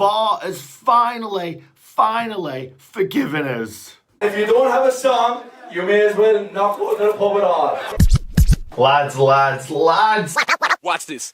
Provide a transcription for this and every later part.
VAR has finally forgiven us. If you don't have a song, you may as well not go to the pub at all. Lads. Watch this.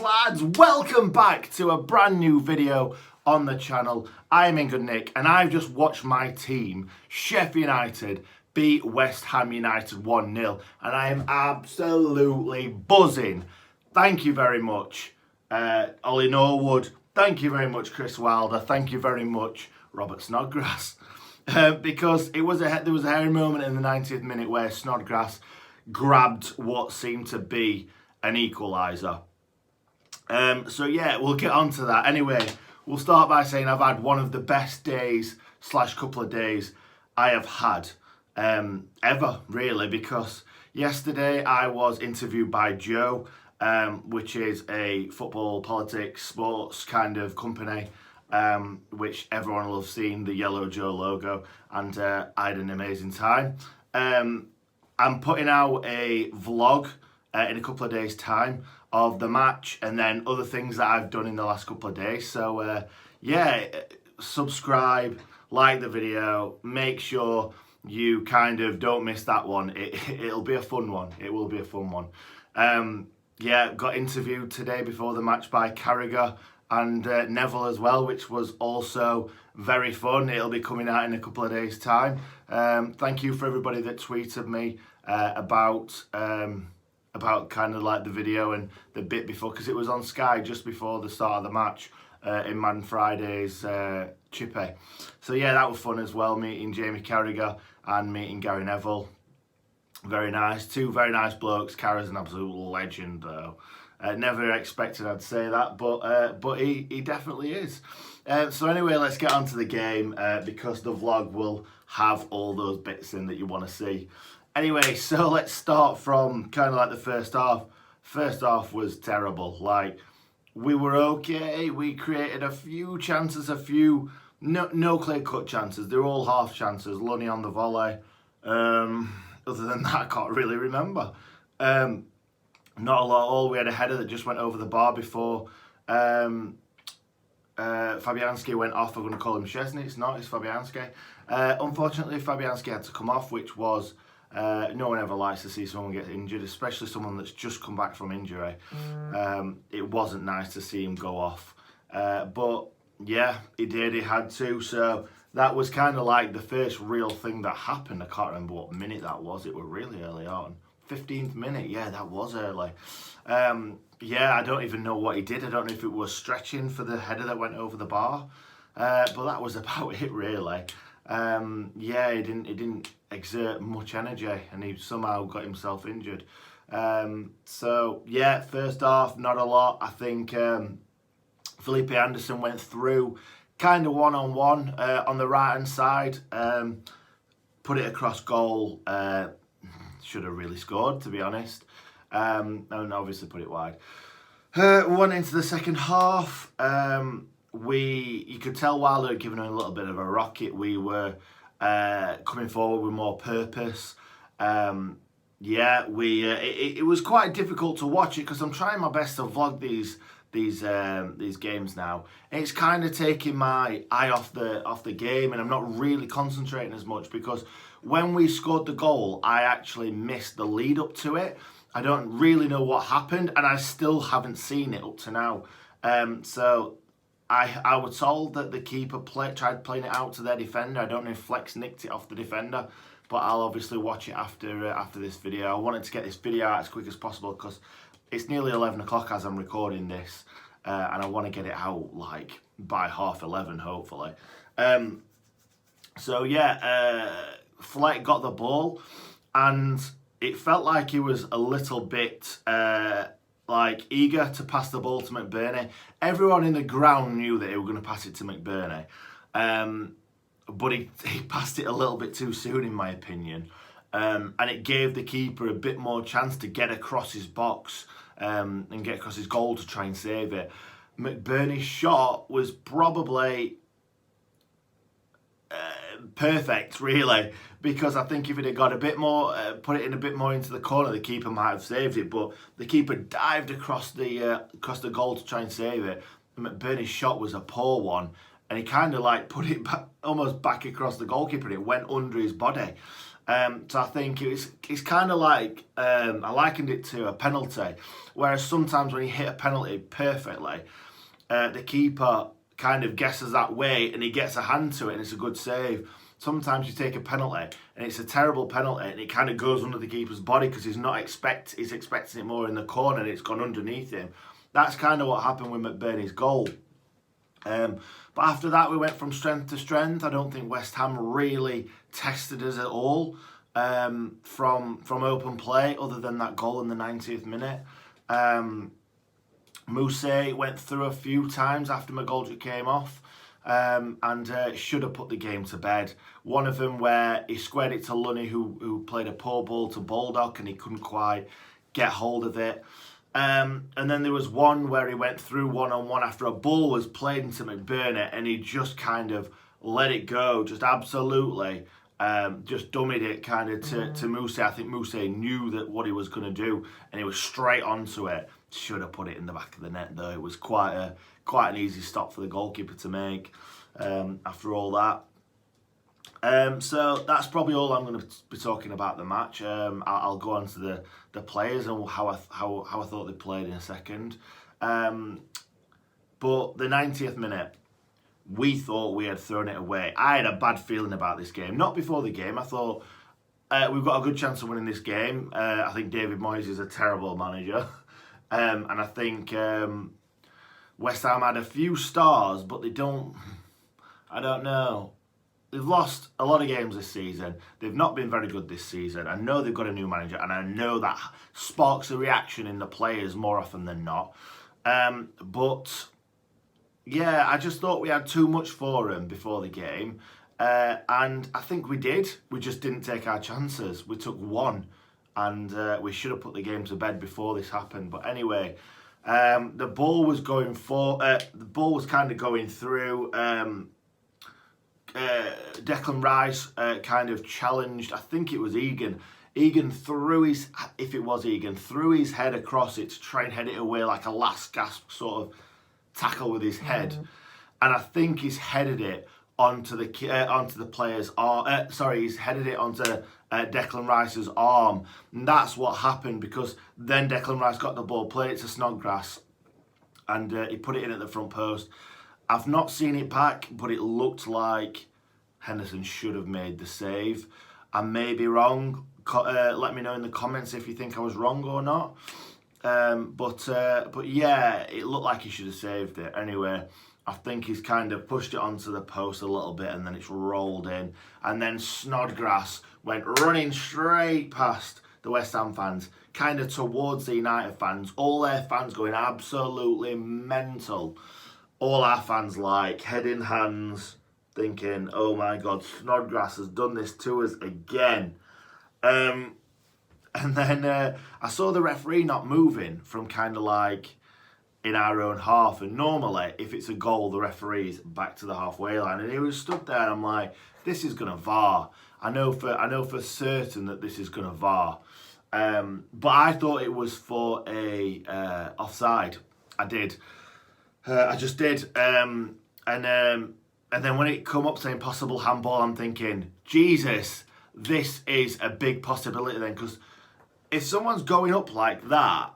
Lads, welcome back to a brand new video on the channel. I'm in good nick and I've just watched my team, Sheffield United, beat West Ham United 1-0 and I am absolutely buzzing. Thank you very much, Ollie Norwood. Thank you very much, Chris Wilder. Thank you very much, Robert Snodgrass. Because there was a hairy moment in the 90th minute where Snodgrass grabbed what seemed to be an equaliser. So yeah, we'll get on to that. Anyway, we'll start by saying I've had one of the best days / couple of days I have had ever, really, because yesterday I was interviewed by Joe, which is a football, politics, sports kind of company, which everyone will have seen, the yellow Joe logo, and I had an amazing time. I'm putting out a vlog in a couple of days' time of the match and then other things that I've done in the last couple of days. So yeah, subscribe, like the video, make sure you kind of don't miss that one. It'll be a fun one. It will be a fun one. Yeah, got interviewed today before the match by Carragher and Neville as well, which was also very fun. It'll be coming out in a couple of days' time. Thank you for everybody that tweeted me about kind of like the video and the bit before, because it was on Sky just before the start of the match in Man Friday's Chippy. So yeah, that was fun as well, meeting Jamie Carragher and meeting Gary Neville. Very nice, two very nice blokes. Carragher's an absolute legend though. Never expected I'd say that, but he definitely is. So anyway, let's get on to the game because the vlog will have all those bits in that you want to see. Anyway, so let's start from kind of like the first half. First half was terrible. Like, we were okay. We created a few chances, no clear-cut chances. They're all half chances. Lunny on the volley. Other than that, I can't really remember. Not a lot at all. We had a header that just went over the bar before Fabianski went off. I'm going to call him Szczesny. It's not, it's Fabianski. Unfortunately, Fabianski had to come off, which was... no one ever likes to see someone get injured, especially someone that's just come back from injury. It wasn't nice to see him go off. But yeah, he did, he had to. So that was kind of like the first real thing that happened. I can't remember what minute that was. It was really early on. 15th minute, yeah, that was early. Yeah, I don't even know what he did. I don't know if it was stretching for the header that went over the bar. But that was about it, really. Yeah, he didn't exert much energy and he somehow got himself injured. So yeah, first half, not a lot. I think Felipe Anderson went through kind of one-on-one on the right-hand side, put it across goal. Should have really scored, to be honest, and obviously put it wide. Went into the second half. You could tell Wilder had given him a little bit of a rocket. We were coming forward with more purpose. Yeah, it was quite difficult to watch it because I'm trying my best to vlog these games now. And it's kind of taking my eye off the game, and I'm not really concentrating as much because when we scored the goal, I actually missed the lead up to it. I don't really know what happened, and I still haven't seen it up to now. So. I was told that the keeper tried playing it out to their defender. I don't know if Flex nicked it off the defender, but I'll obviously watch it after this video. I wanted to get this video out as quick as possible because it's nearly 11 o'clock as I'm recording this, and I want to get it out like by 11:30, hopefully. So yeah, Fleck got the ball, and it felt like he was a little bit... like eager to pass the ball to McBurney. Everyone in the ground knew that he was going to pass it to McBurney, but he passed it a little bit too soon, in my opinion, and it gave the keeper a bit more chance to get across his box and get across his goal to try and save it. McBurney's shot was probably perfect, really, because I think if it had got a bit more, put it in a bit more into the corner, the keeper might have saved it. But the keeper dived across the goal to try and save it. And McBurney's shot was a poor one, and he kind of like put it back, almost back across the goalkeeper, and it went under his body. So I think it's kind of like, I likened it to a penalty, whereas sometimes when you hit a penalty perfectly, the keeper kind of guesses that way and he gets a hand to it and it's a good save. Sometimes you take a penalty and it's a terrible penalty and it kind of goes under the keeper's body because he's expecting it more in the corner and it's gone underneath him. That's kind of what happened with McBurney's goal. But after that, we went from strength to strength. I don't think West Ham really tested us at all from open play, other than that goal in the 90th minute. Mousse went through a few times after McGoldrick came off and should have put the game to bed. One of them where he squared it to Lunny, who played a poor ball to Baldock, and he couldn't quite get hold of it. And then there was one where he went through one-on-one after a ball was played into McBurney and he just kind of let it go, just absolutely, just dummied it kind of to Mousse. I think Mousse knew that what he was going to do and he was straight onto it. Should have put it in the back of the net though. It was quite an easy stop for the goalkeeper to make after all that. So that's probably all I'm going to be talking about the match. I'll go on to the players and how I thought they played in a second. But the 90th minute, we thought we had thrown it away. I had a bad feeling about this game. Not before the game. I thought we've got a good chance of winning this game. I think David Moyes is a terrible manager. And I think West Ham had a few stars, but they don't... I don't know. They've lost a lot of games this season. They've not been very good this season. I know they've got a new manager, and I know that sparks a reaction in the players more often than not. But, yeah, I just thought we had too much for them before the game. And I think we did. We just didn't take our chances. We took one, and we should have put the game to bed before this happened. But anyway, the ball was going the ball was kind of going through... Declan Rice kind of challenged, I think it was Egan. Egan threw his head across it to try and head it away like a last gasp sort of tackle with his head. And I think he's headed it onto the player's arm. He's headed it onto Declan Rice's arm. And that's what happened, because then Declan Rice got the ball, played it to Snodgrass, and he put it in at the front post. I've not seen it back, but it looked like Henderson should have made the save. I may be wrong. Let me know in the comments if you think I was wrong or not. But yeah, it looked like he should have saved it. Anyway, I think he's kind of pushed it onto the post a little bit and then it's rolled in. And then Snodgrass went running straight past the West Ham fans, kind of towards the United fans. All their fans going absolutely mental. All our fans like head in hands, thinking, oh my God, Snodgrass has done this to us again. And then I saw the referee not moving from kind of like in our own half. And normally, if it's a goal, the referee's back to the halfway line. And he was stood there and I'm like, this is going to VAR. I know for certain that this is going to VAR. But I thought it was for a offside. I did. I just did. And then when it come up saying possible handball, I'm thinking, Jesus, this is a big possibility then. Because if someone's going up like that,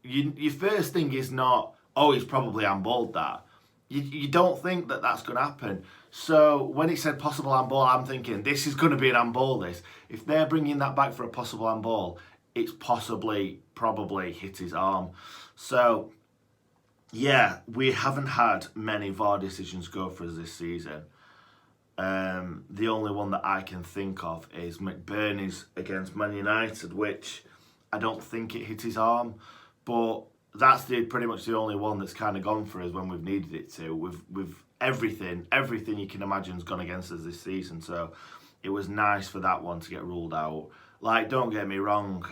your first thing is not, oh, he's probably handballed that. You don't think that that's going to happen. So when it said possible handball, I'm thinking, this is going to be an handball, this. If they're bringing that back for a possible handball, it's probably hit his arm. So... yeah, we haven't had many VAR decisions go for us this season. The only one that I can think of is McBurney's against Man United, which I don't think it hit his arm, but that's pretty much the only one that's kind of gone for us when we've needed it to. With everything you can imagine's gone against us this season, so it was nice for that one to get ruled out. Like, don't get me wrong,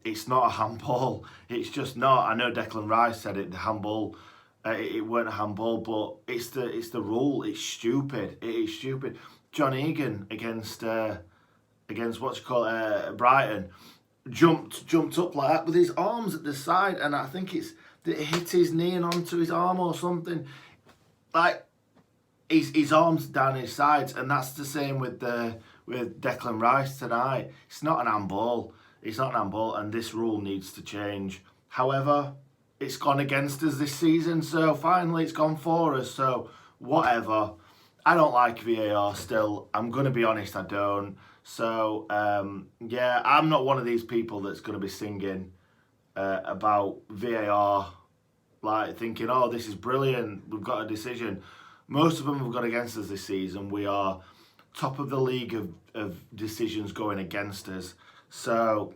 it's not a handball. It's just not. I know Declan Rice said it, the handball, it weren't a handball, but it's the rule. It's stupid. It is stupid. John Egan against Brighton, jumped up like that with his arms at the side, and I think it hit his knee and onto his arm or something. Like his arms down his sides, and that's the same with Declan Rice tonight. It's not an handball. It's not an handball, and this rule needs to change. However, it's gone against us this season, so finally it's gone for us. So whatever. I don't like VAR still. I'm going to be honest, I don't. So, yeah, I'm not one of these people that's going to be singing about VAR, like thinking, oh, this is brilliant, we've got a decision. Most of them have gone against us this season. We are top of the league of decisions going against us. So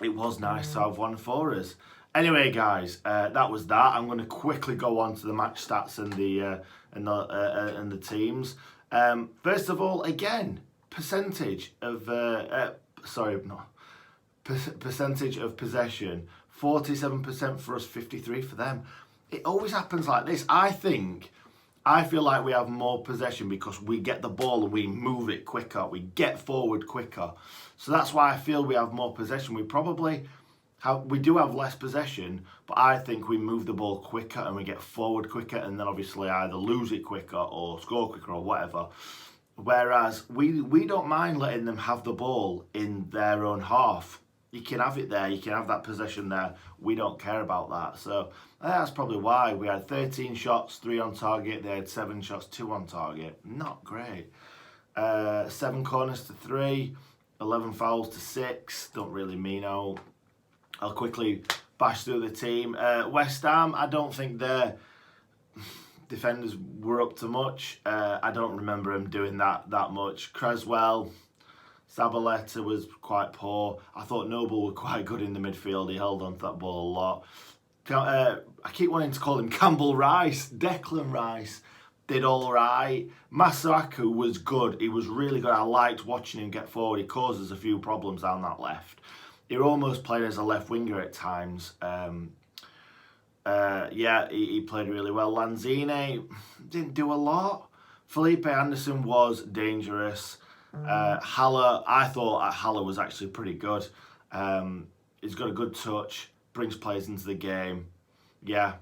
it was nice to have one for us. Anyway, guys, that was that. I'm going to quickly go on to the match stats and the teams. First of all, again, percentage of percentage of possession. 47% for us, 53% for them. It always happens like this. I feel like we have more possession because we get the ball and we move it quicker. We get forward quicker. So that's why I feel we have more possession. We do have less possession, but I think we move the ball quicker and we get forward quicker, and then obviously either lose it quicker or score quicker or whatever. Whereas we don't mind letting them have the ball in their own half. You can have it there, you can have that possession there. We don't care about that. So that's probably why we had 13 shots, 3 on target. They had 7 shots, 2 on target. Not great. 7 corners to 3, 11 fouls to 6. Don't really mean out. I'll quickly bash through the team. West Ham, I don't think their defenders were up to much. I don't remember him doing that much. Creswell, Zabaleta was quite poor. I thought Noble were quite good in the midfield. He held on to that ball a lot. I keep wanting to call him Campbell Rice. Declan Rice did all right. Masuaku was good. He was really good. I liked watching him get forward. He causes a few problems down that left. He almost played as a left winger at times. Yeah, he played really well. Lanzini didn't do a lot. Felipe Anderson was dangerous. Haller, I thought Haller was actually pretty good. He's got a good touch, brings players into the game. Yeah.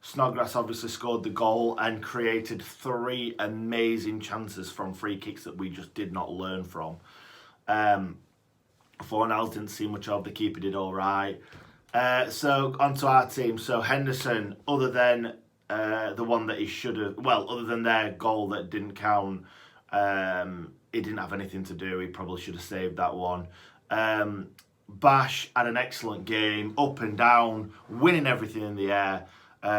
Snodgrass obviously scored the goal and created 3 amazing chances from free kicks that we just did not learn from. Fornals didn't see much of. The keeper did all right. So onto our team. So Henderson, other than the one that he should have, well, other than their goal that didn't count, he didn't have anything to do. He probably should have saved that one. Bash had an excellent game, up and down, winning everything in the air,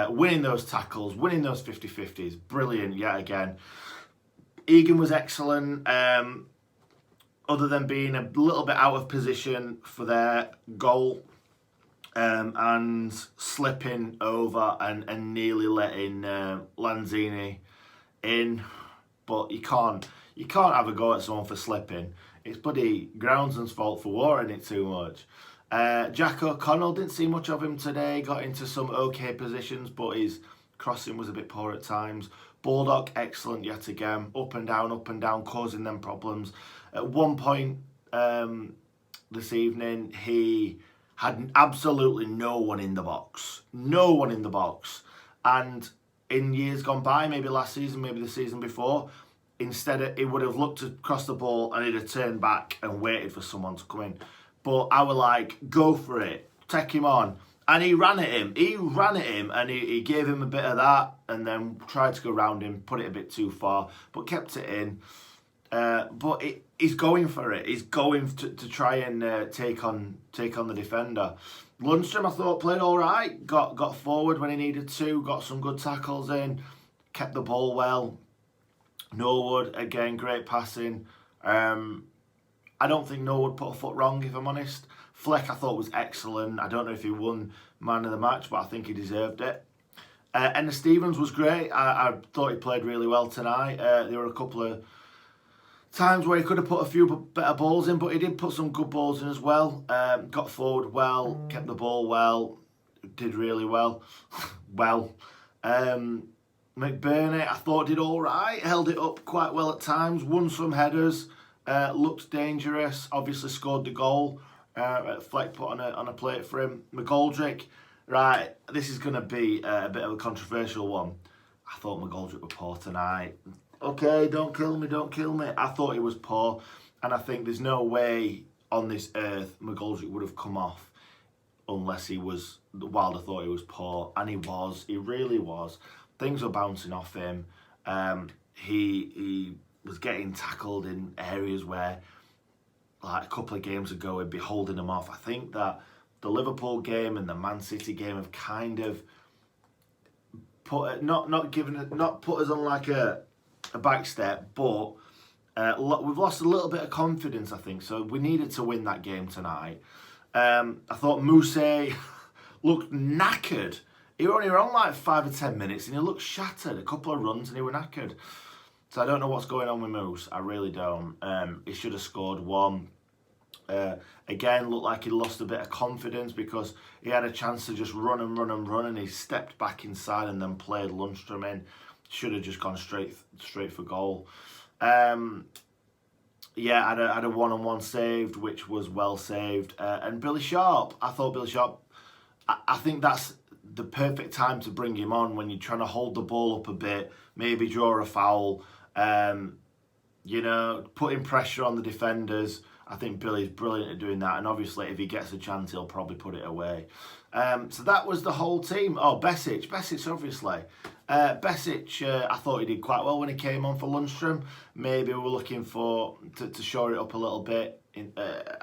winning those tackles, winning those 50-50s. Brilliant yet again. Egan was excellent. Other than being a little bit out of position for their goal, and slipping over and nearly letting Lanzini in, but you can't have a go at someone for slipping. It's bloody Groundsman's fault for warring it too much. Jack O'Connell, didn't see much of him today. Got into some okay positions, but his crossing was a bit poor at times. Baldock, excellent yet again. Up and down, causing them problems. At one point this evening, he had absolutely no one in the box. No one in the box. And in years gone by, maybe last season, maybe the season before, instead he would have looked across the ball and he'd have turned back and waited for someone to come in. But I was like, go for it. Take him on. And he ran at him. And he gave him a bit of that and then tried to go around him, put it a bit too far, but kept it in. But he's going for it. He's going to try and take on the defender. Lundstrom, I thought, played all right. Got forward when he needed to. Got some good tackles in. Kept the ball well. Norwood, again, great passing. I don't think Norwood put a foot wrong, if I'm honest. Fleck, I thought, was excellent. I don't know if he won man of the match, but I think he deserved it. Enna Stevens was great. I thought he played really well tonight. There were a couple of times where he could have put a few better balls in, but he did put some good balls in as well. Got forward well, kept the ball well, did really well. McBurney, I thought did all right, held it up quite well at times, won some headers, looked dangerous, obviously scored the goal. Fleck put on a plate for him. McGoldrick, right, this is going to be a bit of a controversial one. I thought McGoldrick were poor tonight. Okay, don't kill me, don't kill me. I thought he was poor, and I think there's no way on this earth McGoldrick would have come off unless he was, Wilder thought he was poor, and he was, he really was. Things were bouncing off him. He was getting tackled in areas where, like a couple of games ago, he'd be holding them off. I think that the Liverpool game and the Man City game have kind of put not put us on like a back step, but we've lost a little bit of confidence, I think. So we needed to win that game tonight. I thought Moose looked knackered. He was only on like 5 or 10 minutes and he looked shattered. A couple of runs and he was knackered. So I don't know what's going on with Moose. I really don't. He should have scored one. Again, looked like he lost a bit of confidence because he had a chance to just run and he stepped back inside and then played Lundstrom in. Should have just gone straight for goal. Yeah, had a one-on-one saved, which was well saved. And Billy Sharp, I thought Billy Sharp, I think that's the perfect time to bring him on when you're trying to hold the ball up a bit, maybe draw a foul, you know, putting pressure on the defenders. I think Billy's brilliant at doing that, and obviously if he gets a chance, he'll probably put it away. So that was the whole team. Oh, Besic obviously. Besic, I thought he did quite well when he came on for Lundstrom. Maybe we were looking for to shore it up a little bit,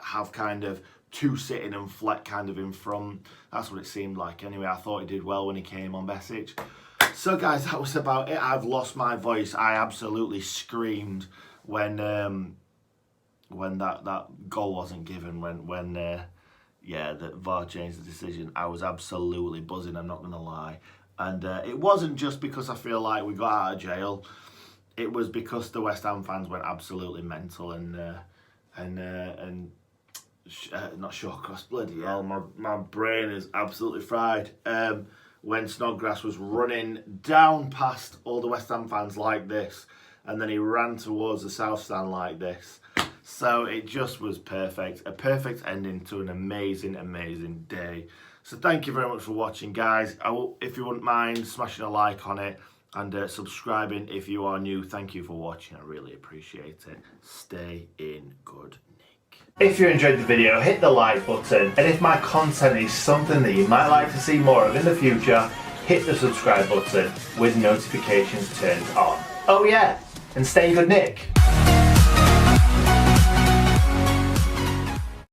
have kind of two sitting and Fleck kind of in front. That's what it seemed like. Anyway, I thought he did well when he came on, Besic. So guys, that was about it. I've lost my voice. I absolutely screamed when that goal wasn't given, when the VAR changed the decision. I was absolutely buzzing, I'm not going to lie. And it wasn't just because I feel like we got out of jail. It was because the West Ham fans went absolutely mental and not Shawcross, bloody hell, my brain is absolutely fried. When Snodgrass was running down past all the West Ham fans like this, and then he ran towards the South Stand like this. So it just was perfect. A perfect ending to an amazing, amazing day. So thank you very much for watching, guys. If you wouldn't mind smashing a like on it and subscribing if you are new. Thank you for watching. I really appreciate it. Stay in good nick. If you enjoyed the video, hit the like button. And if my content is something that you might like to see more of in the future, hit the subscribe button with notifications turned on. Oh yeah, and stay in good nick.